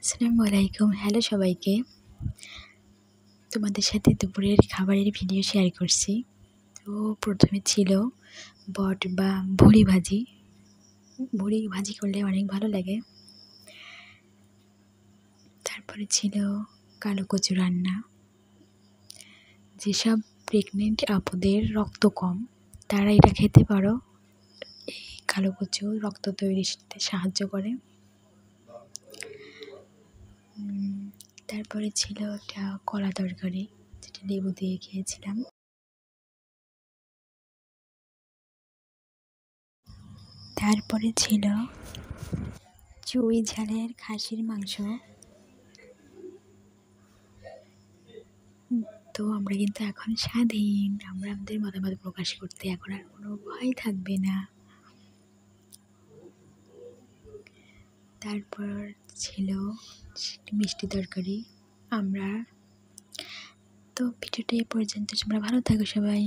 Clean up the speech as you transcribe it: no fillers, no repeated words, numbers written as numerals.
আসসালামু আলাইকুম। হ্যালো সবাইকে। তোমাদের সাথে দুপুরের খাবারের ভিডিও শেয়ার করছি। তো প্রথমে ছিল বট বা ভুঁড়ি ভাজি। ভুঁড়ি ভাজি করলে অনেক ভালো লাগে। তারপরে ছিল কালো কচু রান্না। যেসব প্রেগনেন্ট আপুদের রক্ত কম তারা এটা খেতে পারো। এই কালো কচু রক্ত তৈরিতে সাহায্য করে। তারপরে ছিল একটা কলা তরকারি, যেটা লেবু দিয়ে খেয়েছিলাম। তারপরে ছিল চুই ঝালের খাসির মাংস। তো আমরা কিন্তু এখন স্বাধীন, আমরা আমাদের মতামত প্রকাশ করতে এখন আর কোনো ভয় থাকবে না। তারপর ছিল মিষ্টি তরকারি। আমরা তো ভিডিওটা এই পর্যন্ত, তোমরা ভালো থাকো সবাই।